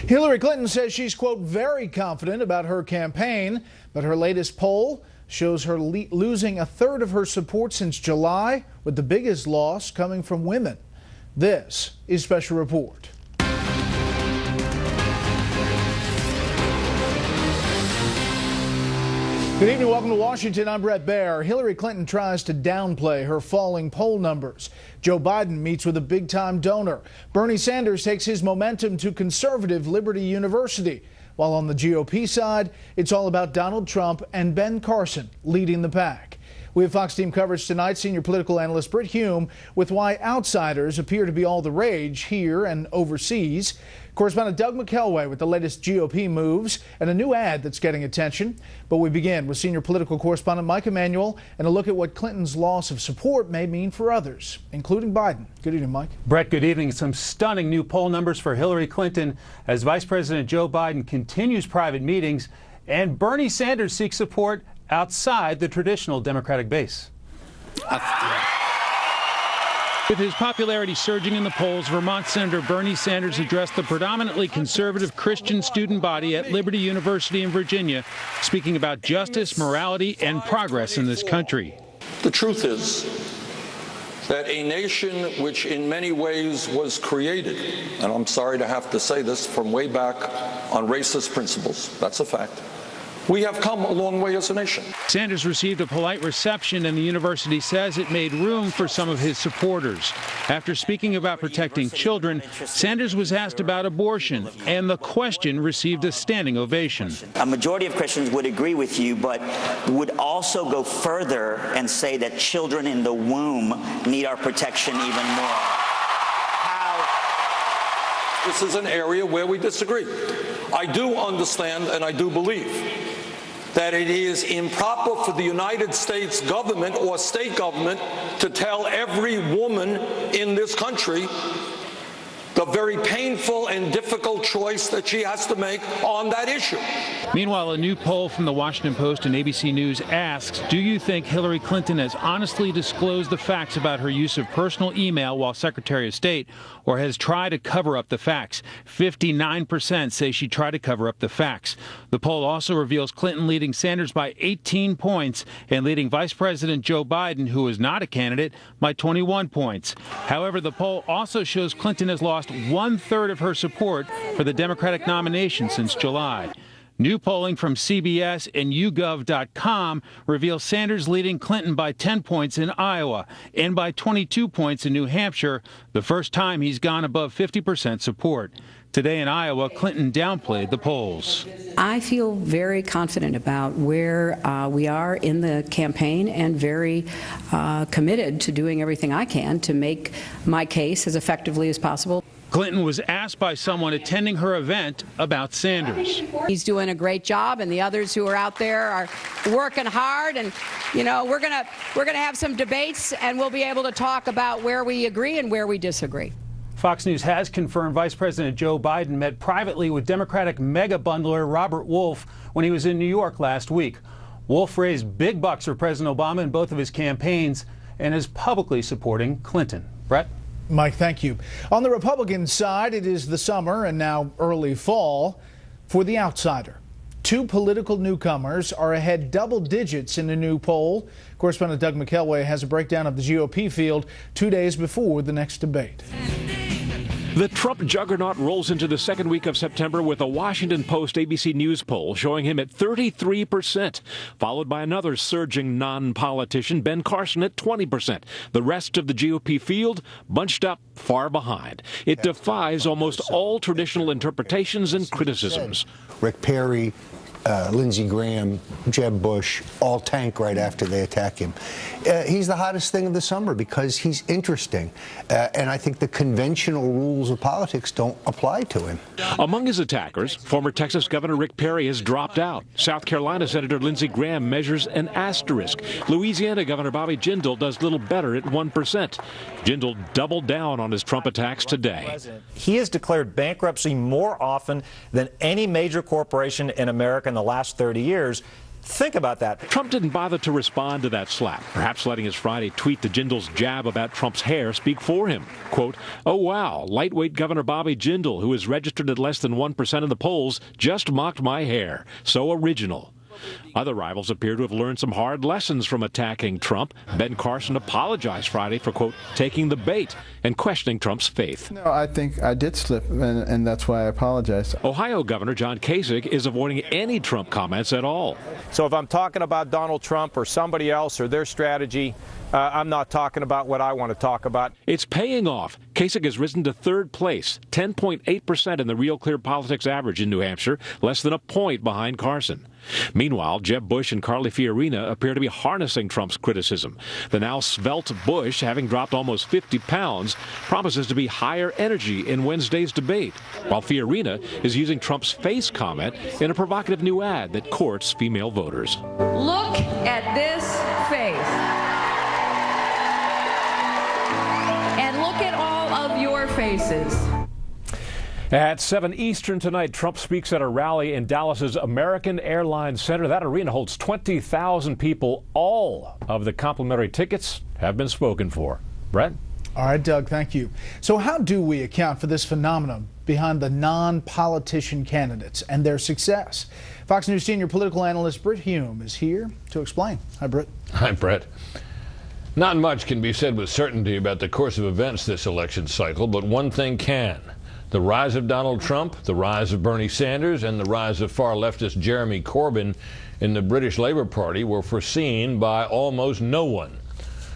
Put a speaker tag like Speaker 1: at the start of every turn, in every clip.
Speaker 1: Hillary Clinton says she's, quote, very confident about her campaign, but her latest poll shows her losing a third of her support since July, with the biggest loss coming from women. This is Special Report. Good evening, welcome to Washington. I'm Brett Baer. Hillary Clinton tries to downplay her falling poll numbers. Joe Biden meets with a big-time donor. Bernie Sanders takes his momentum to conservative Liberty University. While on the GOP side, it's all about Donald Trump and Ben Carson leading the pack. We have Fox team coverage tonight. Senior political analyst Brit Hume with why outsiders appear to be all the rage here and overseas. Correspondent Doug McKelway with the latest GOP moves and a new ad that's getting attention. But we begin with senior political correspondent Mike Emanuel and a look at what Clinton's loss of support may mean for others, including Biden. Good evening, Mike.
Speaker 2: Brett, good evening. Some stunning new poll numbers for Hillary Clinton as Vice President Joe Biden continues private meetings and Bernie Sanders seeks support outside the traditional Democratic base.
Speaker 3: With his popularity surging in the polls, Vermont Senator Bernie Sanders addressed the predominantly conservative Christian student body at Liberty University in Virginia, speaking about justice, morality, and progress in this country.
Speaker 4: The truth is that a nation which in many ways was created, and I'm sorry to have to say this, from way back on racist principles, that's a fact. We have come a long way as a nation.
Speaker 3: Sanders received a polite reception, and the university says it made room for some of his supporters. After speaking about protecting children, Sanders was asked about abortion, and the question received a standing ovation.
Speaker 5: A majority of Christians would agree with you, but would also go further and say that children in the womb need our protection even more.
Speaker 4: This is an area where we disagree. I do understand and I do believe that it is improper for the United States government or state government to tell every woman in this country the very painful and difficult choice that she has to make on that issue.
Speaker 3: Meanwhile, a new poll from the Washington Post and ABC News asks, do you think Hillary Clinton has honestly disclosed the facts about her use of personal email while Secretary of State, or has tried to cover up the facts? 59% say she tried to cover up the facts. The poll also reveals Clinton leading Sanders by 18 points and leading Vice President Joe Biden, who is not a candidate, by 21 points. However, the poll also shows Clinton has lost one-third of her support for the Democratic nomination since July. New polling from CBS and YouGov.com reveals Sanders leading Clinton by 10 points in Iowa and by 22 points in New Hampshire, the first time he's gone above 50% support. Today in Iowa, Clinton downplayed the polls.
Speaker 6: I feel very confident about where we are in the campaign and very committed to doing everything I can to make my case as effectively as possible.
Speaker 3: Clinton was asked by someone attending her event about Sanders.
Speaker 6: He's doing a great job, and the others who are out there are working hard. And, you know, we're gonna have some debates, and we'll be able to talk about where we agree and where we disagree.
Speaker 2: Fox News has confirmed Vice President Joe Biden met privately with Democratic mega bundler Robert Wolf when he was in New York last week. Wolf raised big bucks for President Obama in both of his campaigns and is publicly supporting Clinton. Brett?
Speaker 1: Mike, thank you. On the Republican side, it is the summer and now early fall for the outsider. Two political newcomers are ahead double digits in a new poll. Correspondent Doug McKelway has a breakdown of the GOP field 2 days before the next debate.
Speaker 7: The Trump juggernaut rolls into the second week of September with a Washington Post ABC News poll showing him at 33%, followed by another surging non-politician, Ben Carson, at 20%. The rest of the GOP field bunched up far behind. It defies almost all traditional interpretations and criticisms.
Speaker 8: Rick Perry, Lindsey Graham, Jeb Bush, all tank right after they attack him. He's the hottest thing of the summer because he's interesting. And I think the conventional rules of politics don't apply to him.
Speaker 7: Among his attackers, former Texas Governor Rick Perry has dropped out. South Carolina Senator Lindsey Graham measures an asterisk. Louisiana Governor Bobby Jindal does little better at 1%. Jindal doubled down on his Trump attacks today.
Speaker 9: He has declared bankruptcy more often than any major corporation in America in the last 30 years. Think about that.
Speaker 7: Trump didn't bother to respond to that slap, perhaps letting his Friday tweet to Jindal's jab about Trump's hair speak for him. Quote, "Oh wow, lightweight Governor Bobby Jindal, who is registered at less than 1% of the polls, just mocked my hair. So original." Other rivals appear to have learned some hard lessons from attacking Trump. Ben Carson apologized Friday for, quote, taking the bait and questioning Trump's faith.
Speaker 10: No, I think I did slip, and that's why I apologized.
Speaker 7: Ohio Governor John Kasich is avoiding any Trump comments at all.
Speaker 9: So if I'm talking about Donald Trump or somebody else or their strategy, I'm not talking about what I want to talk about.
Speaker 7: It's paying off. Kasich has risen to third place, 10.8% in the Real Clear Politics average in New Hampshire, less than a point behind Carson. Meanwhile, Jeb Bush and Carly Fiorina appear to be harnessing Trump's criticism. The now svelte Bush, having dropped almost 50 pounds, promises to be higher energy in Wednesday's debate, while Fiorina is using Trump's face comment in a provocative new ad that courts female voters.
Speaker 11: Look at this face. And look at all of your faces.
Speaker 7: At 7 Eastern tonight, Trump speaks at a rally in Dallas's American Airlines Center. That arena holds 20,000 people. All of the complimentary tickets have been spoken for. Brett?
Speaker 1: All right, Doug, thank you. So how do we account for this phenomenon behind the non-politician candidates and their success? Fox News senior political analyst Brit Hume is here to explain. Hi, Brit.
Speaker 12: Hi, Brett. Not much can be said with certainty about the course of events this election cycle, but one thing can. The rise of Donald Trump, the rise of Bernie Sanders, and the rise of far leftist Jeremy Corbyn in the British Labour Party were foreseen by almost no one.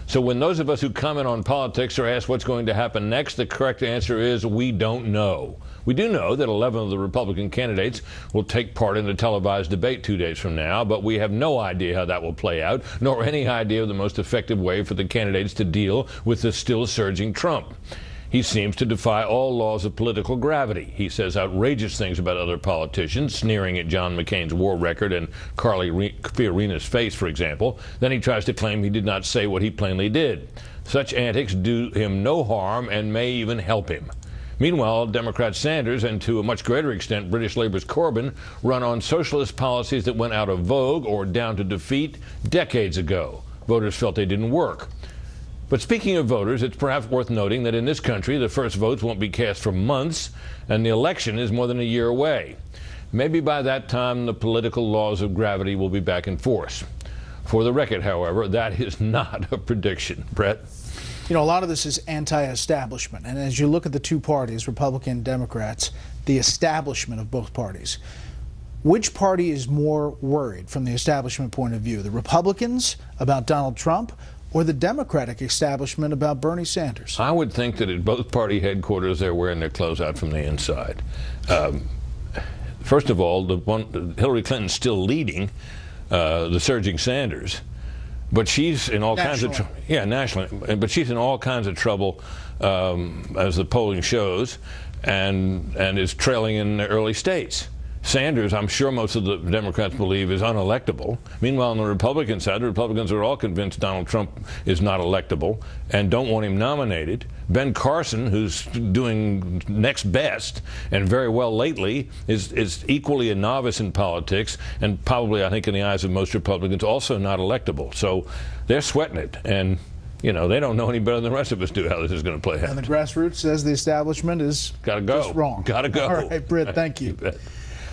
Speaker 12: So when those of us who comment on politics are asked what's going to happen next, the correct answer is we don't know. We do know that 11 of the Republican candidates will take part in a televised debate 2 days from now, but we have no idea how that will play out, nor any idea of the most effective way for the candidates to deal with the still surging Trump. He seems to defy all laws of political gravity. He says outrageous things about other politicians, sneering at John McCain's war record and Carly Fiorina's face, for example. Then he tries to claim he did not say what he plainly did. Such antics do him no harm and may even help him. Meanwhile, Democrat Sanders, and to a much greater extent British Labour's Corbyn, run on socialist policies that went out of vogue or down to defeat decades ago. Voters felt they didn't work. But speaking of voters, it's perhaps worth noting that in this country, the first votes won't be cast for months, and the election is more than a year away. Maybe by that time, the political laws of gravity will be back in force. For the record, however, that is not a prediction. Brett?
Speaker 1: You know, a lot of this is anti-establishment. And as you look at the two parties, Republican and Democrats, the establishment of both parties, which party is more worried from the establishment point of view? The Republicans about Donald Trump, or the Democratic establishment about Bernie Sanders?
Speaker 12: I would think that at both party headquarters they're wearing their clothes out from the inside. First of all, Hillary Clinton's still leading the surging Sanders, but she's in all kinds of trouble. Yeah, nationally, but she's in all kinds of trouble as the polling shows, and is trailing in the early states. Sanders, I'm sure most of the Democrats believe, is unelectable. Meanwhile, on the Republican side, the Republicans are all convinced Donald Trump is not electable and don't want him nominated. Ben Carson, who's doing next best and very well lately, is equally a novice in politics and probably, I think, in the eyes of most Republicans, also not electable. So they're sweating it. And you know, they don't know any better than the rest of us do how this is going to play out.
Speaker 1: And the grassroots says the establishment is just wrong.
Speaker 12: Gotta go.
Speaker 1: All right, Britt, thank you.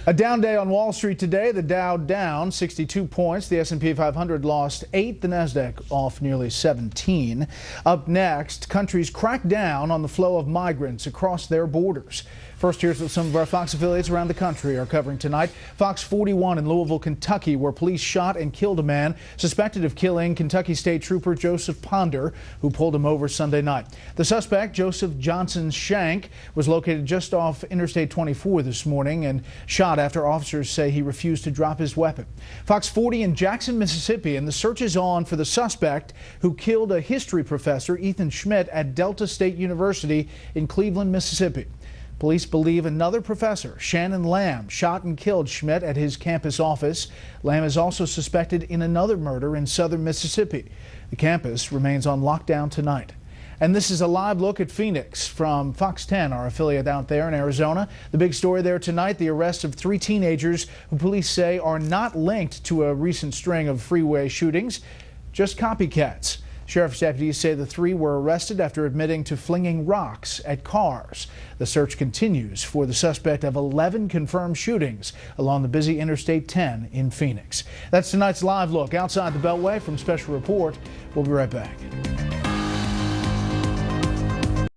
Speaker 1: A down day on Wall Street today. The Dow down 62 points. The S&P 500 lost 8. The Nasdaq off nearly 17. Up next, countries crack down on the flow of migrants across their borders. First, here's what some of our Fox affiliates around the country are covering tonight. Fox 41 in Louisville, Kentucky, where police shot and killed a man suspected of killing Kentucky State Trooper Joseph Ponder, who pulled him over Sunday night. The suspect, Joseph Johnson Shank, was located just off Interstate 24 this morning and shot after officers say he refused to drop his weapon. Fox 40 in Jackson, Mississippi, and the search is on for the suspect who killed a history professor, Ethan Schmidt, at Delta State University in Cleveland, Mississippi. Police believe another professor, Shannon Lamb, shot and killed Schmidt at his campus office. Lamb is also suspected in another murder in southern Mississippi. The campus remains on lockdown tonight. And this is a live look at Phoenix from Fox 10, our affiliate out there in Arizona. The big story there tonight, the arrest of 3 teenagers who police say are not linked to a recent string of freeway shootings, just copycats. Sheriff's deputies say the 3 were arrested after admitting to flinging rocks at cars. The search continues for the suspect of 11 confirmed shootings along the busy Interstate 10 in Phoenix. That's tonight's live look outside the Beltway. From Special Report, we'll be right back.